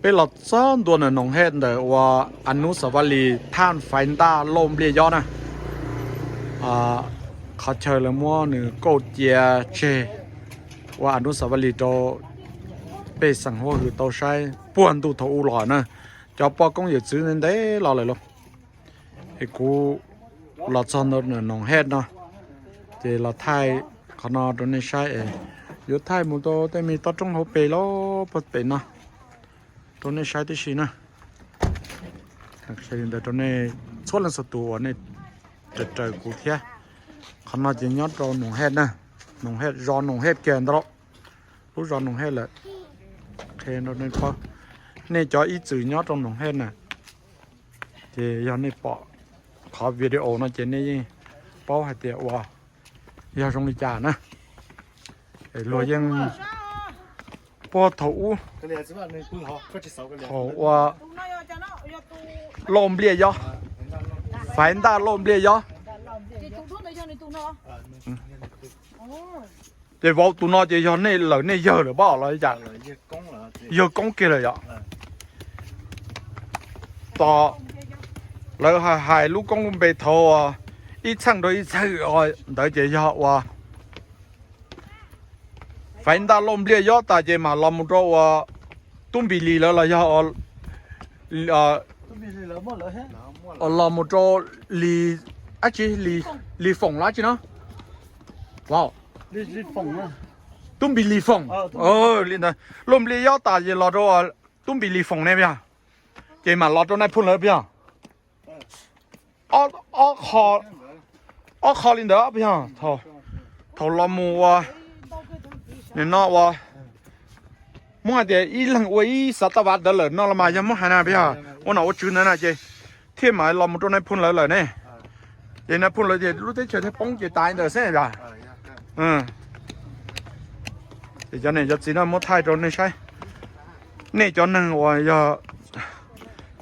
เป็นหลอดซ้อนตัวหนึ่งน้องเฮ็ดเดี๋ยวว่าอนุสาวรีย์ท่านไฟน์ต้าลมเรียยอนะเขาเชิญเลยมั่วหนึ่งโกเจียเชว่าอนุสาวรีย์โตเป็นสังหัวคือโตใช้ป่วนตูถูหล่อนะจะปอกงอยู่ซื้อนั่นได้รอเลยลูกไอ้กูหลอดซ้อนตัวหนึ่งน้องเฮ็ดเนาะเจเราไทยเขานอนตรงนี้ใช้อยู่ไทยมุโตแต่มีตัวจงหัวเปล้อปดเป็นเนาะตัวนี้ใช้ที่ชีนะใช้แต่ตัวนี้ส่วนละสตัวนี่จะเจอกูเทียขนาดจะยอดรอหนุ่งเฮ็ดนะหนุ่งเฮ็ดรอหนุ่งเฮ็ดเกินตลอดรู้รอหนุ่งเฮ็ดเลยเคนตัวนี้พอนี่จออีจืดยอดตรงหนุ่งเฮ็ดน่ะเจยอนนี่ปอขอวิดีโอนะเจนี่ป้อให้เตียวว่ายาตรงนี้จ่านะไอ้รวยยังป้อถูถูว่าลมเบี้ยยอไฟด้าลมเบี้ยยอเดี๋ยวบอกตัวน้อยจะยอนี่เหล่านี่เยอะหรือเปล่าเราจะเยอะก้องกี่เลยอ่ะต่อแล้วหายลูกก้องไปโทอีช่างโดยอีช่างเดี๋ยวจะยอว่าไฟด้าลมเบี้ยยอแต่จะมาลมตัวว่าตุ้มบิลีแล้วเรายอเราหมดตัวลีอ่ะจีลีฝงแล้วจีเนาะว้าวลีฝงนะตุ้มบิลีฝงลีนะลมลียอตาเยลอตัวตุ้มบิลีฝงเนี่ยพี่เจมาลอตัวนั้นพุ่นเลยพี่คอลินเดอร์พี่ทอลมูว่าเนี่ยนอว่ามั่วเดี๋ยวอีหลังว่าอีสัตว์วัดเดลนอละมายังมั่วหานาพี่วันนั้นว่าจืดนั่นนะเจเที่ยมาลอมตัวนั้นพุ่นเลยเนี่ยเจนั้นพุ่นเลยเจรู้ได้เฉยๆป้องเจตายเดี๋ยวเสียจ้ะเดี๋ยวเนี่ยจะจีน่ามั่วไทยตรงนี้ใช่เนี่ยจอนั่งว่า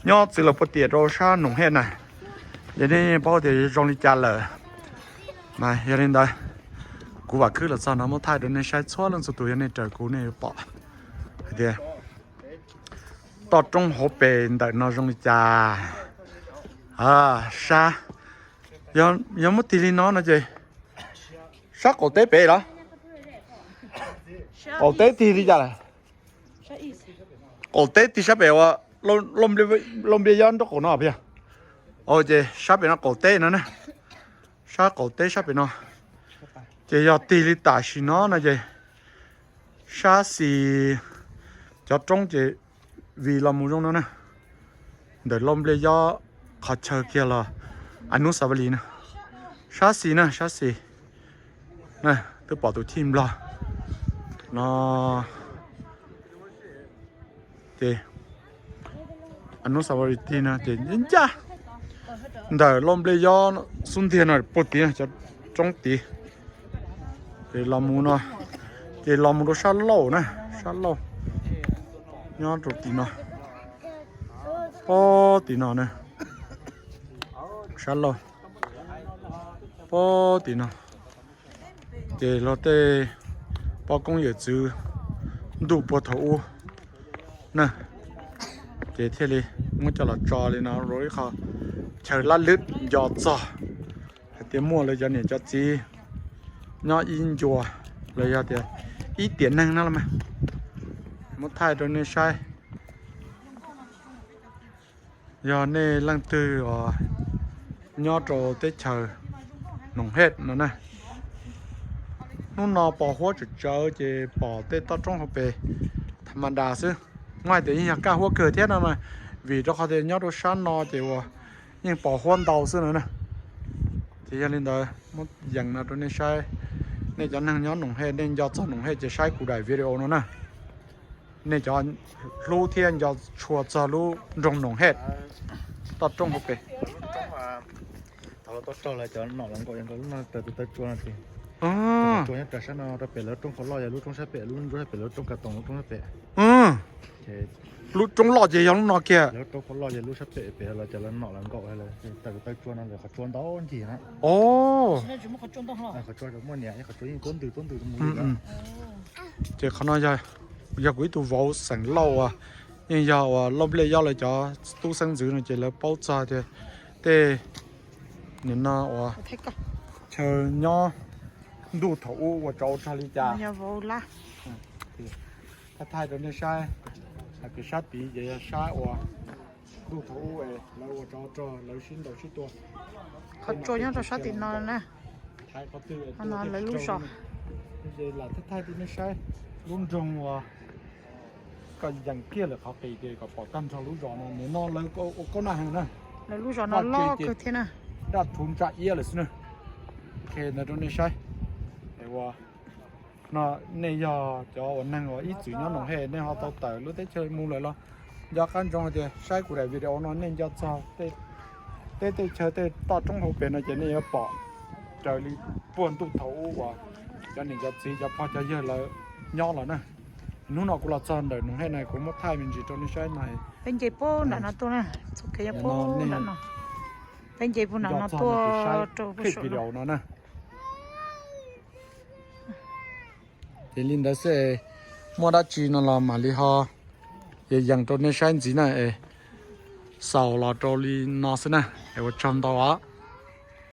ยอดสิลปฏิโรชาหนุ่มเฮ็ดน่ะเดี๋ยวนี้พ่อเดี๋ยวจงลิจาเลยมาเฮ้ยได้กูว่าคือหลักสารมั่วไทยตรงนี้ใช้ชั่วเรื่องสุดตัวเนี่ยเจอกูเนี่ยปะเดี๋ยวต่อจงหัวเป็นแต่นอจงลิจาชายังไม่ตีลีน้องนะเจ๊ชาโกเต้เป๋เหรอโกเต้ตีลีจ้ะเลยโกเต้ตีชาเป๋ว่าลมเบียย้อนตัวโกนอ่ะพี่โอ้เจ๊ชาเป๋น่ะโกเต้นั่นนะชาโกเต้ชาเป๋น่ะเจ๊ยอตีลีตาชิน้องนะเจ๊ชาสีจะจงเจ๊วีลามูจงนั่นนะเดี๋ยวลมเบียย้อนเขาเชิญเกี่ยวละอนุสาวรีย์นะชาสีนะชาสีนะตัวปอตัวทีมละเนาะเจอนุสาวรีย์ที่นะเจยินจ้าเดี๋ยวลมเลยย้อนสุนทรีย์หน่อยปวดตีนะจะจงตีเจลามูนะเจลามูตัวชาโล่นะชาโล่ย้อนตัวตีนะปอตีนะเนี่ยชาโล่ปอตีนะเจเราเตะปอกงเหยื่อจื้อดูปวดท้องนะเจเทลีมันจะหลับจอเลยนะร้อยเขาเชิญลัดลึกหยอดจ่อเดี๋ยวมั่วเลยจะเนี่ยจะจีน้ออินจัวเลยจะเดี๋ยวอีเตียนนั่งนั่นละมั้ยมุดไทยตรงนี้ใช่ยอเนี่ยลังตือยอดโตเตเชอหนุ่งเฮ็ดนั่นนะนู่นนอปอหัวจุดเจอเจปอเตต้นจงเขาไปธรรมดาซื้อไม่แต่ยังก้าวหัวเกิดเท่านั้นเลยvì đóเขาเดียวยอดตัวชั้นนอเจียวยังปอหัวเตาซื้อนั่นนะที่ยังเล่นได้มันยังนะตัวนี้ใช้เนี่ยจะนั่งย้อนหนุ่มเฮ็ดเนี่ยยอดจอหนุ่มเฮ็ดจะใช้กูได้วิดีโอนั่นนะเนี่ยจะรู้เทียนยอดชัวจะรู้รงหนุ่มเฮ็ดตัดจงเขาไปเราต้องอะไรจะหน่อหลังก่อนยังก็รู้นะแต่ตัวจวนทีจวนยังแต่ฉันเราเปลี่ยนแล้วต้องขอรออย่ารู้ต้องใช้เปลี่ยนรู้ใช้เปลี่ยนแล้วต้องกระตองต้องใช้เปลี่ยนรู้จงหล่อเจียงหน่อเกียแล้วต้องขอรออย่ารู้ใช้เปลี่ยนเราจะแล้วหน่อหลังก่อนให้เลยแต่ตัวจวนนั่นเลยเขาจวนต้นทีนะโอ้เขาจวนกับมันเนี่ยเขาจวนยิ่งต้นตื่นมือเจ้าขนาดใหญ่อยากวิตัววอลสังเล่า nhưng giờ và lốp lê giờ lại cho tu sinh dưỡng này chỉ là bao giờ thì nên nó và thấy cơ chờ nhau đủ thủ và cháu cha đi cha nhà vô laถ้าไทยตอนนี้ใช่cái sát tí vậy sai và đủ thủ vềแล้วchoแล้วชิ้นđầuชิ้นตัว เขาโจยังจะชอบติดนอนนะ thái có từ nó lấy lú sọ vậy làถ้าไทยตอนนี้ใช่รุ่นจงว่าก็อย่างเกี้ยเลยเขาตีเดียวกับปอกันชอรู้จอนะเนี่ยนอนแล้วก็น่าหันนะ lấy lú sọ nó lo cơ thế nào ได้ทุนจ่ายเยอะเลยสินะโอเคนะตอนนี้ใช่แต่ว่าnó này giờ cho ổn năng rồi ít chữ nó nồng hè nên họ tao tới lúc tới chơi mua lại lo giờ căn trong thì sai của đại video nó nên cho sao tê chơi tê to trong hộp bên nó chỉ nên bỏ trời đi buồn tụ thấu và cho nên cho gì cho pha cho giờ là nhỏ là nè nó cũng là tròn đời nó hay này cũng mất thay mình chỉ cho nó sai này bên chế po là nó to nè cái po là nó bên chế po là nó to trâu cái video nó nè thì linh đã sẽ mua đã chỉ nó là mà li ho giờ dành cho nên sáng gì này sau là cho linh nó sẽ nè ở trong đó